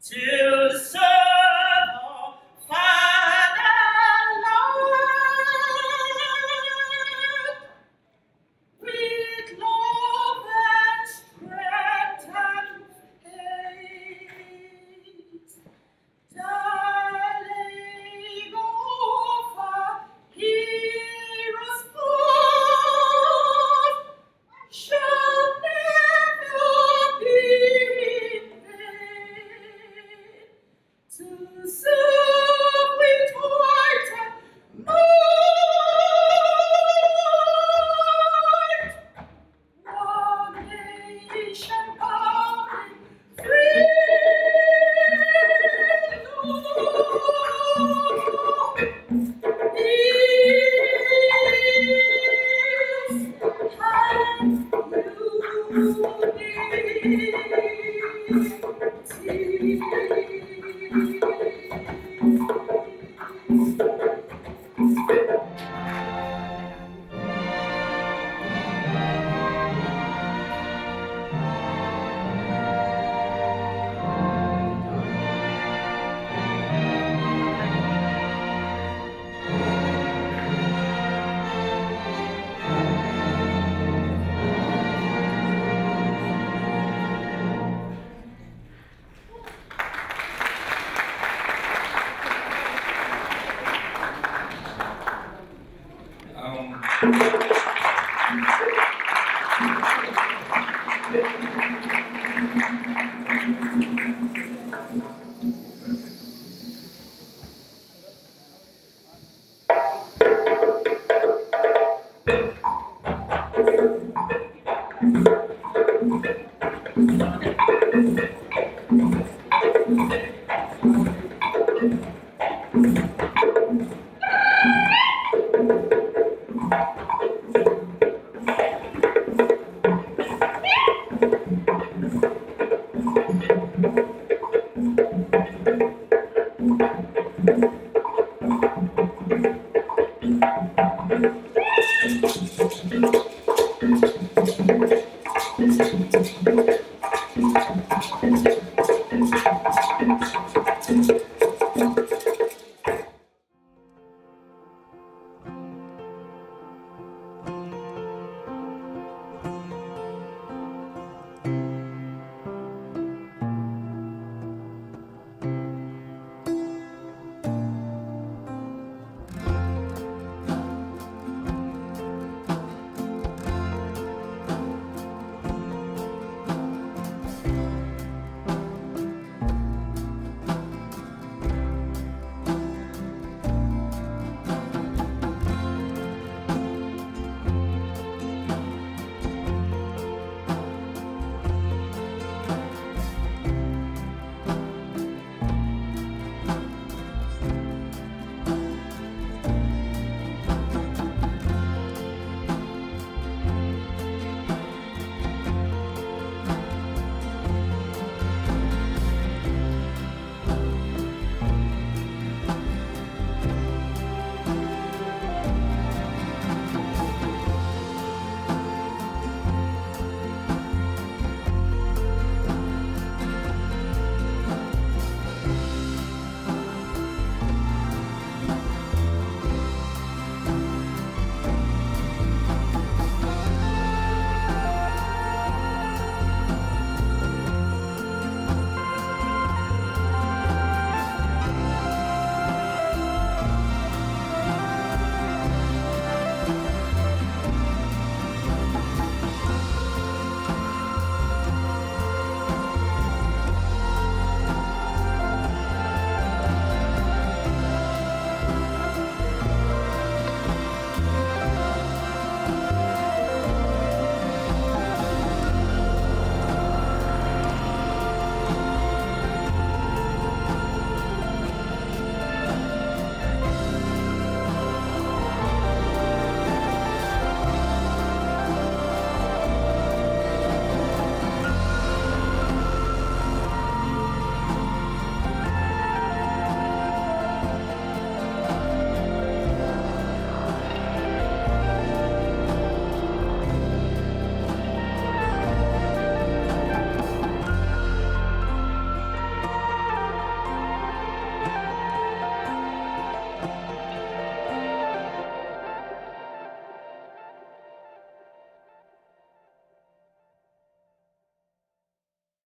to serve our Fatherland with love and strength and faith. Darling of our heroes born shall never be in vain. To serve with heart and might, one nation bound in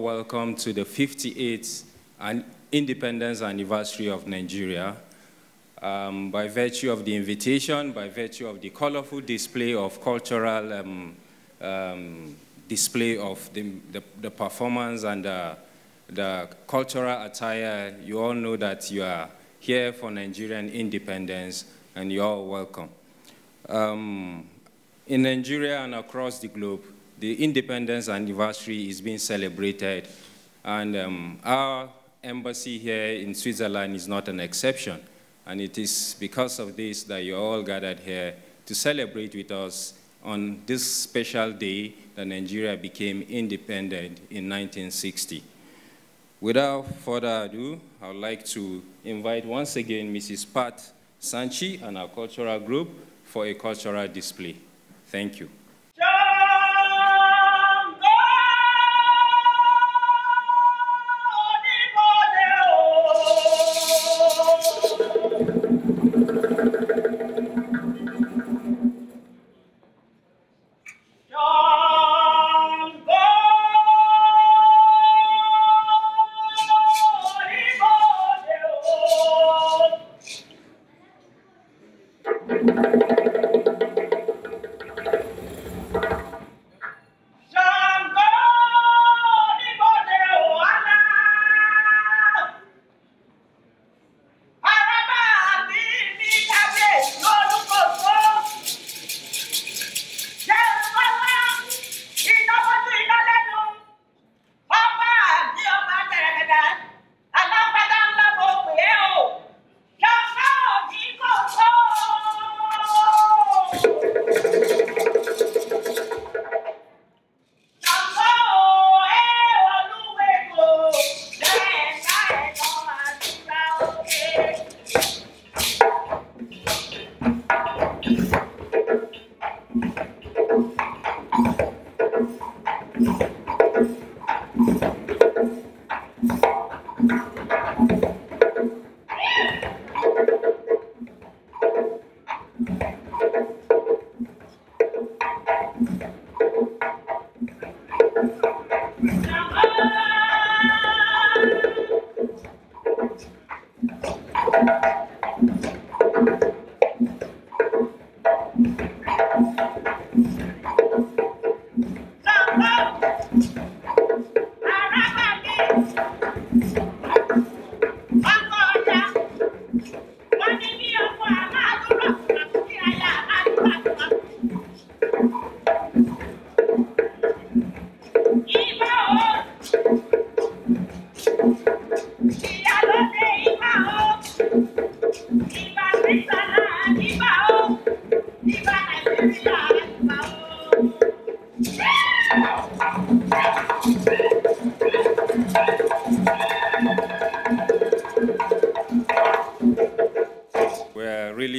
Welcome to the 58th independence anniversary of Nigeria. By virtue of the invitation, by virtue of the colorful display of cultural display of the performance and the cultural attire, you all know that you are here for Nigerian independence, and you're all welcome. In Nigeria and across the globe, the independence anniversary is being celebrated, and our embassy here in Switzerland is not an exception. And it is because of this that you're all gathered here to celebrate with us on this special day that Nigeria became independent in 1960. Without further ado, I would like to invite once again Mrs. Pat Sanchi and our cultural group for a cultural display. Thank you.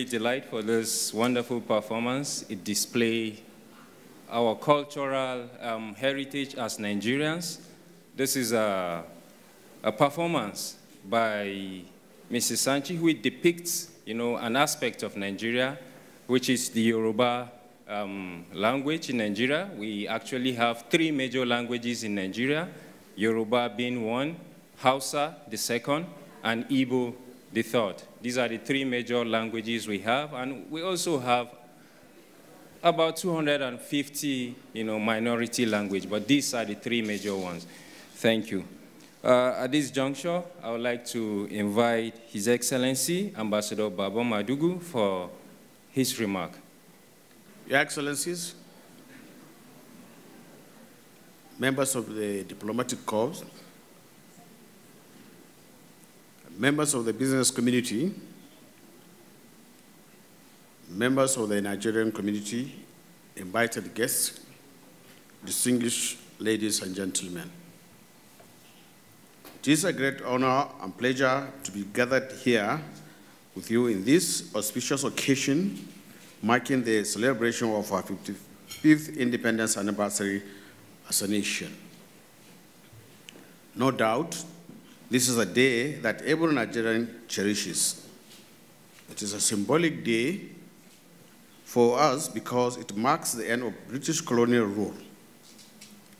Delight for this wonderful performance. It displays our cultural heritage as Nigerians. This is a performance by Mrs. Sanchi, which depicts, an aspect of Nigeria, which is the Yoruba language in Nigeria. We actually have 3 major languages in Nigeria, Yoruba being one, Hausa the second, and Igbo the third. These are the 3 major languages we have, and we also have about 250, minority language, but these are the 3 major ones. Thank you. At this juncture, I would like to invite His Excellency, Ambassador Baba Madugu, for his remark. Your Excellencies, members of the diplomatic corps, members of the business community, members of the Nigerian community, invited guests, distinguished ladies and gentlemen. It is a great honor and pleasure to be gathered here with you in this auspicious occasion, marking the celebration of our 55th independence anniversary as a nation. No doubt, this is a day that every Nigerian cherishes. It is a symbolic day for us because it marks the end of British colonial rule.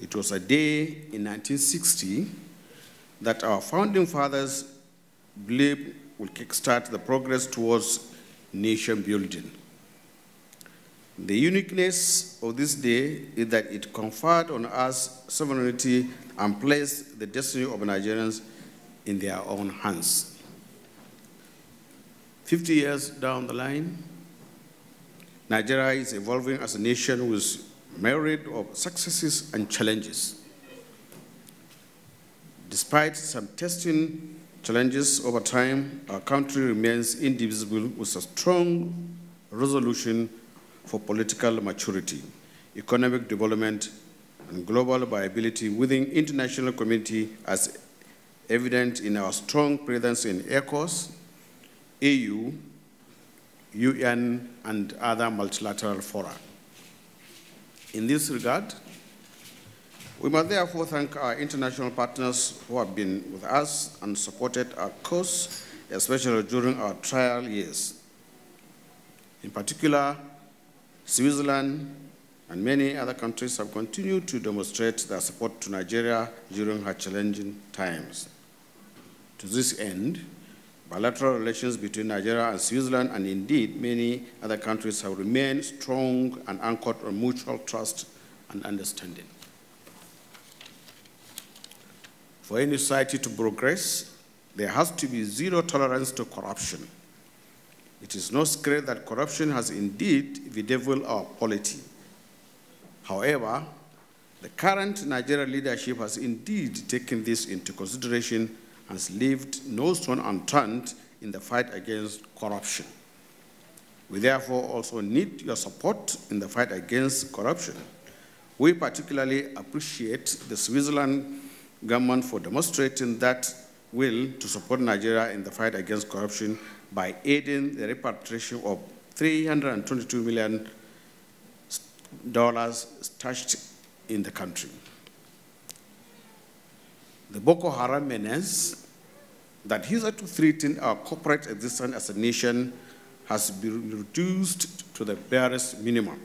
It was a day in 1960 that our founding fathers believed will kickstart the progress towards nation building. The uniqueness of this day is that it conferred on us sovereignty and placed the destiny of Nigerians in their own hands. 50 years down the line, Nigeria is evolving as a nation with myriad of successes and challenges. Despite some testing challenges over time, our country remains indivisible with a strong resolution for political maturity, economic development, and global viability within international community as evident in our strong presence in ECOWAS, AU, UN, and other multilateral fora. In this regard, we must therefore thank our international partners who have been with us and supported our cause, especially during our trial years. In particular, Switzerland and many other countries have continued to demonstrate their support to Nigeria during her challenging times. To this end, bilateral relations between Nigeria and Switzerland, and indeed many other countries, have remained strong and anchored on mutual trust and understanding. For any society to progress, there has to be zero tolerance to corruption. It is no secret that corruption has indeed bedeviled our polity. However, the current Nigerian leadership has indeed taken this into consideration and has left no stone unturned in the fight against corruption. We therefore also need your support in the fight against corruption. We particularly appreciate the Switzerland government for demonstrating that will to support Nigeria in the fight against corruption by aiding the repatriation of $322 million stashed in the country. The Boko Haram menace that hitherto threatened our corporate existence as a nation has been reduced to the barest minimum.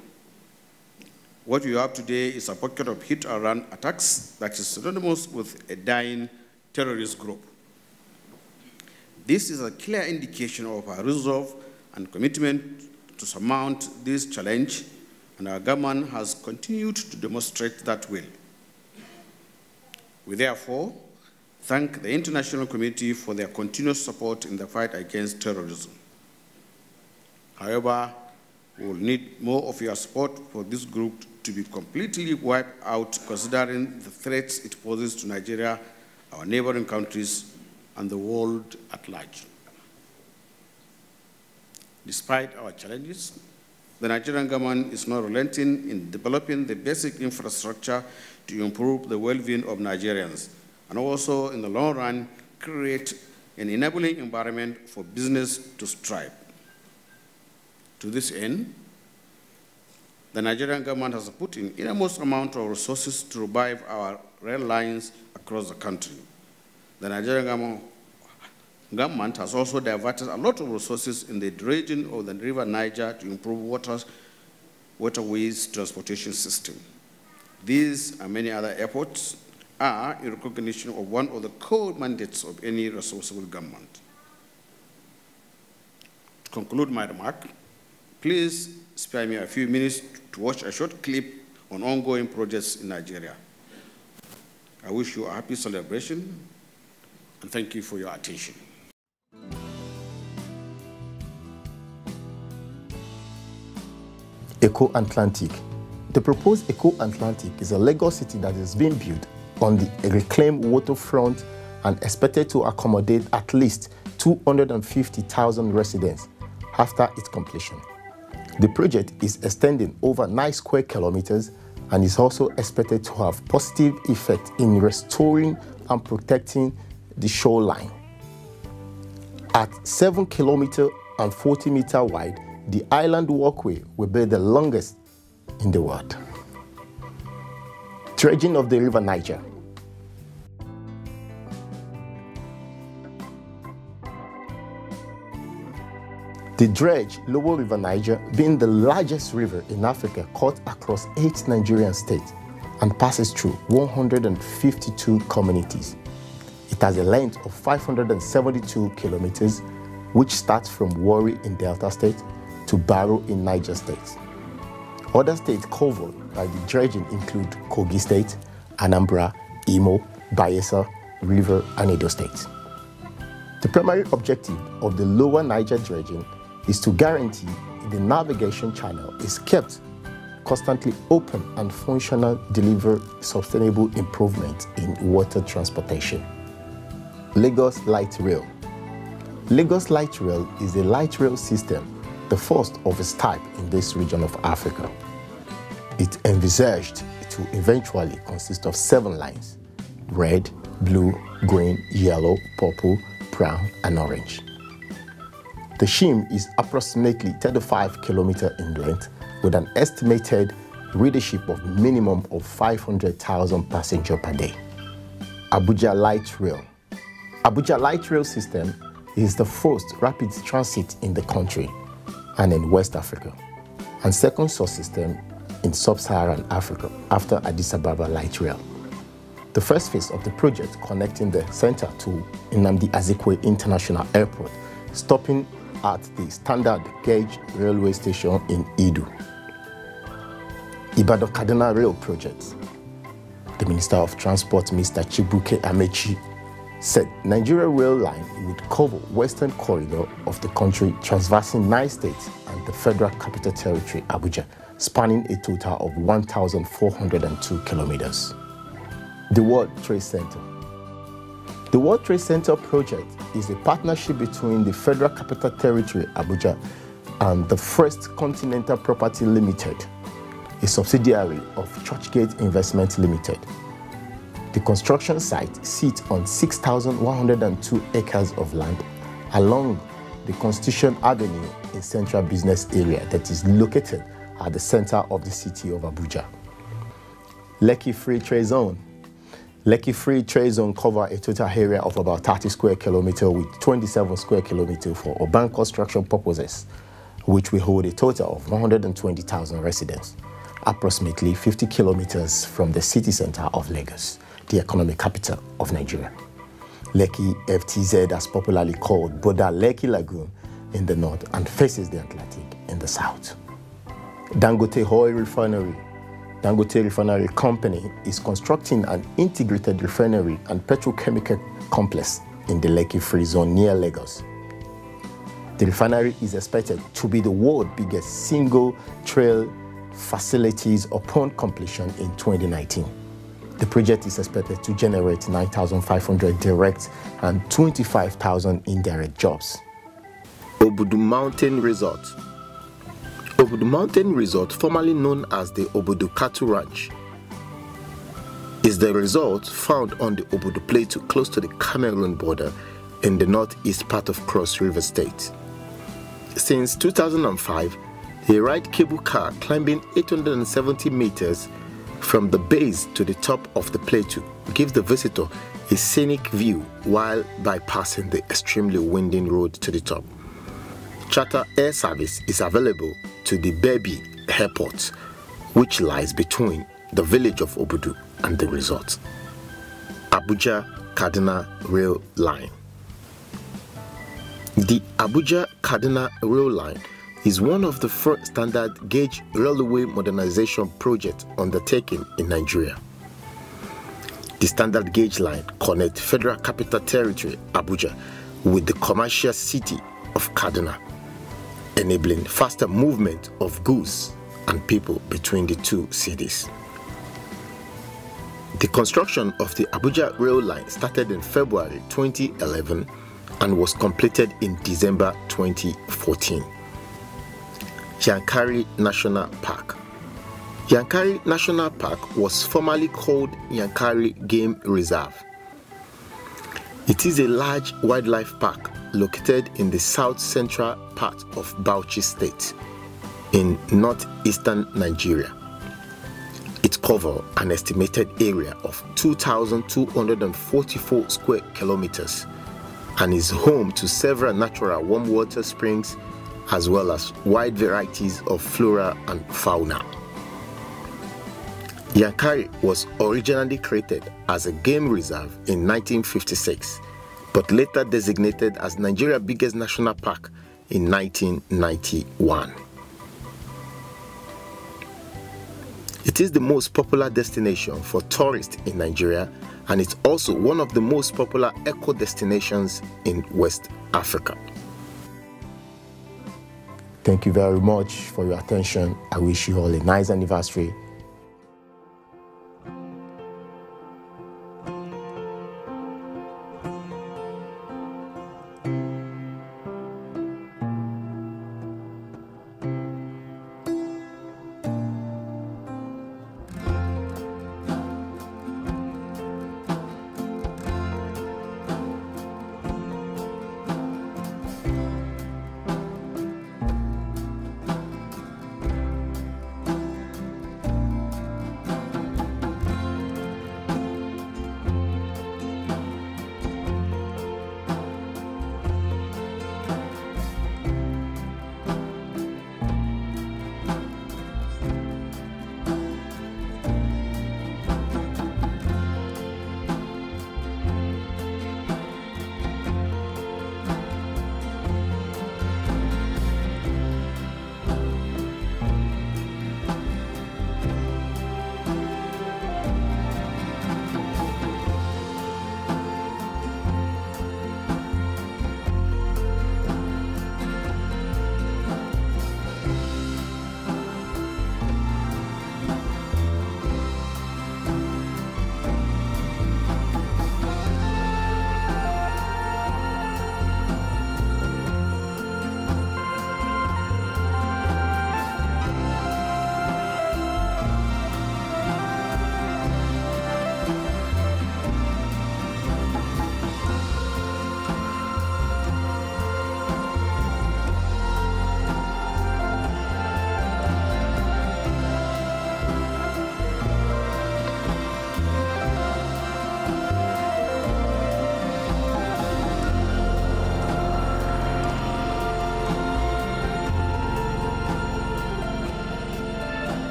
What we have today is a pocket of hit-and-run attacks that is synonymous with a dying terrorist group. This is a clear indication of our resolve and commitment to surmount this challenge, and our government has continued to demonstrate that will. We therefore thank the international community for their continuous support in the fight against terrorism. However, we will need more of your support for this group to be completely wiped out, considering the threats it poses to Nigeria, our neighboring countries, and the world at large. Despite our challenges, the Nigerian government is not relenting in developing the basic infrastructure to improve the well-being of Nigerians, and also, in the long run, create an enabling environment for business to strive. To this end, the Nigerian government has put in enormous amount of resources to revive our rail lines across the country. The Nigerian government has also diverted a lot of resources in the dredging of the River Niger to improve waterways transportation system. These and many other efforts are in recognition of one of the core mandates of any responsible government. To conclude my remark, please spare me a few minutes to watch a short clip on ongoing projects in Nigeria. I wish you a happy celebration, and thank you for your attention. Eco Atlantic. The proposed Eco Atlantic is a Lagos city that is being built on the reclaimed waterfront and expected to accommodate at least 250,000 residents after its completion. The project is extending over 9 square kilometers and is also expected to have positive effect in restoring and protecting the shoreline. At 7 kilometers and 40 meters wide, the island walkway will be the longest in the world. Dredging of the River Niger. The dredge, Lower River Niger, being the largest river in Africa, cut across 8 Nigerian states and passes through 152 communities. It has a length of 572 kilometers, which starts from Warri in Delta State to Barrow in Niger State. Other states covered by the dredging include Kogi State, Anambra, Imo, Bayelsa, River, and Edo State. The primary objective of the Lower Niger dredging is to guarantee the navigation channel is kept constantly open and functional, deliver sustainable improvement in water transportation. Lagos Light Rail. Lagos Light Rail is a light rail system, the first of its type in this region of Africa. It envisaged to eventually consist of 7 lines: red, blue, green, yellow, purple, brown, and orange. The shim is approximately 35 kilometers in length with an estimated readership of minimum of 500,000 passengers per day. Abuja Light Rail. Abuja Light Rail system is the first rapid transit in the country and in West Africa, and second such system in sub-Saharan Africa after Addis Ababa Light Rail. The first phase of the project connecting the center to Nnamdi Azikiwe International Airport, stopping at the standard gauge railway station in Idu. Ibadan-Kaduna Rail Project. The Minister of Transport, Mr. Chibuke Amechi, said Nigeria Rail Line would cover western corridor of the country, traversing 9 states and the Federal Capital Territory, Abuja, spanning a total of 1,402 kilometers. The World Trade Center. The World Trade Center project is a partnership between the Federal Capital Territory, Abuja, and the First Continental Property Limited, a subsidiary of Churchgate Investment Limited. The construction site sits on 6,102 acres of land along the Constitution Avenue in Central Business Area that is located at the center of the city of Abuja. Lekki Free Trade Zone. Lekki Free Trade Zone covers a total area of about 30 square kilometers with 27 square kilometers for urban construction purposes, which will hold a total of 120,000 residents, approximately 50 kilometers from the city center of Lagos, the economic capital of Nigeria. Lekki FTZ, as popularly called, borders Lekki Lagoon in the north and faces the Atlantic in the south. Dangote Oil Refinery. Dangote Refinery Company is constructing an integrated refinery and petrochemical complex in the Lekki Free Zone near Lagos. The refinery is expected to be the world's biggest single trail facilities upon completion in 2019. The project is expected to generate 9,500 direct and 25,000 indirect jobs. Obudu Mountain Resort. Obudu Mountain Resort, formerly known as the Obudu Cattle Ranch, is the resort found on the Obudu Plateau close to the Cameroon border in the northeast part of Cross River State. Since 2005, they ride cable car climbing 870 meters from the base to the top of the plateau, gives the visitor a scenic view while bypassing the extremely winding road to the top. Charter air service is available to the Bebi Airport, which lies between the village of Obudu and the resort. Abuja-Kaduna Rail Line. The Abuja-Kaduna Rail Line is one of the first standard gauge railway modernization projects undertaken in Nigeria. The standard gauge line connects Federal Capital Territory, Abuja, with the commercial city of Kaduna, enabling faster movement of goods and people between the two cities. The construction of the Abuja Rail Line started in February 2011 and was completed in December 2014. Yankari National Park. Yankari National Park was formerly called Yankari Game Reserve. It is a large wildlife park located in the south-central part of Bauchi State in northeastern Nigeria. It covers an estimated area of 2,244 square kilometers and is home to several natural warm water springs as well as wide varieties of flora and fauna. Yankari was originally created as a game reserve in 1956, but later designated as Nigeria's biggest national park in 1991. It is the most popular destination for tourists in Nigeria, and it's also one of the most popular eco destinations in West Africa. Thank you very much for your attention. I wish you all a nice anniversary.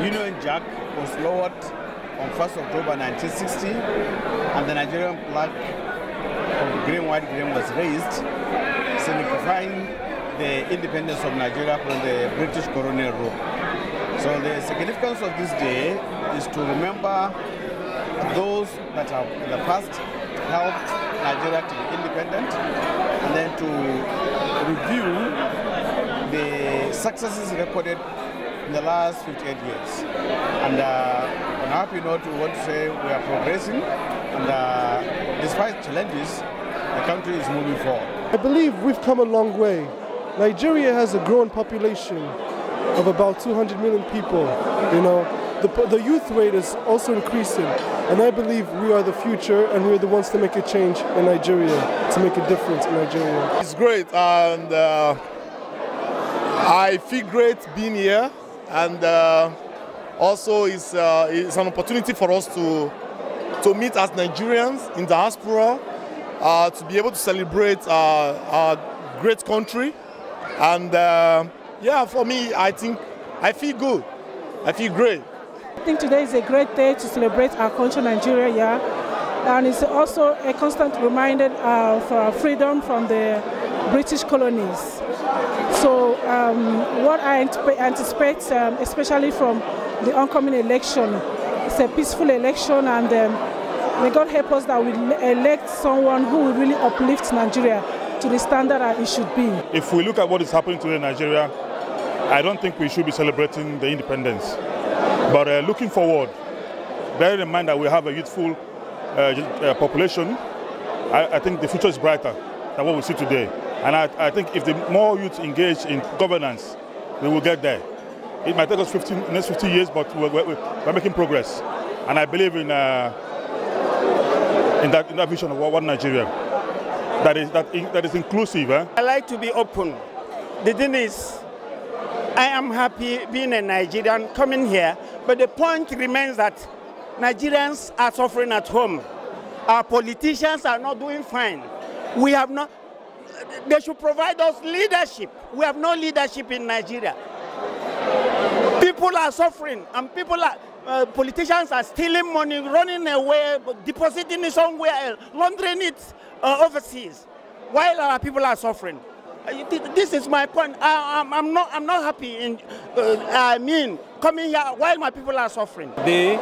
Union Jack was lowered on 1st October 1960, and the Nigerian flag of green, white, green was raised, signifying the independence of Nigeria from the British colonial rule. So the significance of this day is to remember those that have in the past helped Nigeria to be independent, and then to review the successes recorded in the last 58 years. And on a happy note, we want to say we are progressing, and despite challenges, the country is moving forward. I believe we've come a long way. Nigeria has a growing population of about 200 million people. You know, the youth rate is also increasing, and I believe we are the future, and we're the ones to make a change in Nigeria, to make a difference in Nigeria. It's great, and I feel great being here, and also it's an opportunity for us to meet as Nigerians in diaspora, to be able to celebrate our great country, and yeah, for me, I think I feel good. I feel great. I think today is a great day to celebrate our country, Nigeria, yeah. And it's also a constant reminder of our freedom from the British colonies. So what I anticipate, especially from the oncoming election, it's a peaceful election, and may God help us that we elect someone who will really uplift Nigeria to the standard that it should be. If we look at what is happening today in Nigeria, I don't think we should be celebrating the independence. But looking forward, bearing in mind that we have a youthful population, I think the future is brighter than what we see today. And I think if the more youth engage in governance, we will get there. It might take us next 50 years, but we're making progress. And I believe in that vision of one Nigeria that is inclusive. I like to be open. The thing is, I am happy being a Nigerian coming here, but the point remains that Nigerians are suffering at home. Our politicians are not doing fine. We have not. They should provide us leadership. We have no leadership in Nigeria. People are suffering, and politicians are stealing money, running away, depositing it somewhere else, laundering it overseas, while our people are suffering. This is my point. I'm not happy coming here while my people are suffering. Today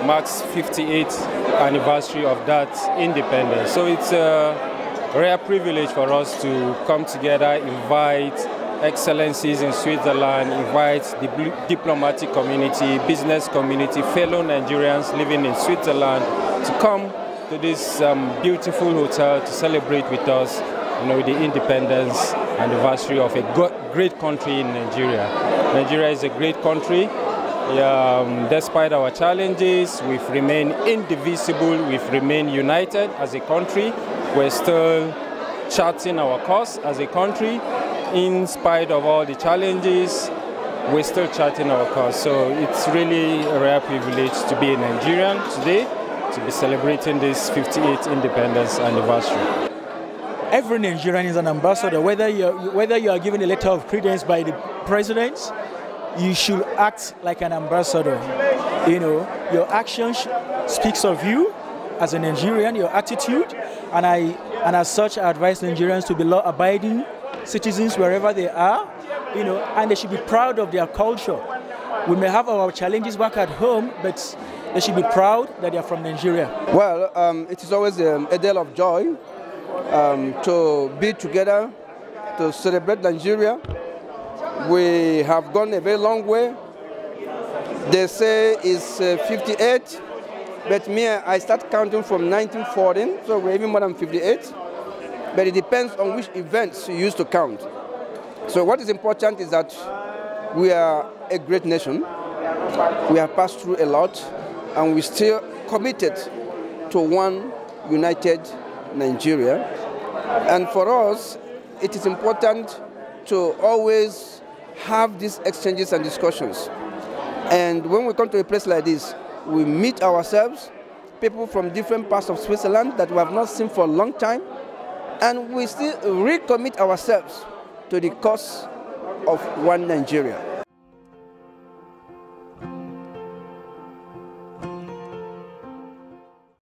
marks 58th anniversary of that independence. So it's a rare privilege for us to come together, invite excellencies in Switzerland, invite the diplomatic community, business community, fellow Nigerians living in Switzerland to come to this beautiful hotel to celebrate with us, the independence anniversary of a great country in Nigeria. Nigeria is a great country. Despite our challenges, we've remained indivisible, we've remained united as a country. We're still charting our course as a country. In spite of all the challenges, we're still charting our course. So it's really a rare privilege to be a Nigerian today, to be celebrating this 58th independence anniversary. Every Nigerian is an ambassador. Whether you are given a letter of credence by the president, you should act like an ambassador. Your action speaks of you as a Nigerian, your attitude, and as such, I advise Nigerians to be law-abiding citizens wherever they are, and they should be proud of their culture. We may have our challenges back at home, but they should be proud that they are from Nigeria. Well, it is always a day of joy to be together, to celebrate Nigeria. We have gone a very long way. They say it's 58, but me, I start counting from 1914, so we're even more than 58. But it depends on which events you use to count. So what is important is that we are a great nation. We have passed through a lot, and we're still committed to one united Nigeria. And for us, it is important to always have these exchanges and discussions. And when we come to a place like this, we meet ourselves, people from different parts of Switzerland that we have not seen for a long time, and we still recommit ourselves to the cause of one Nigeria.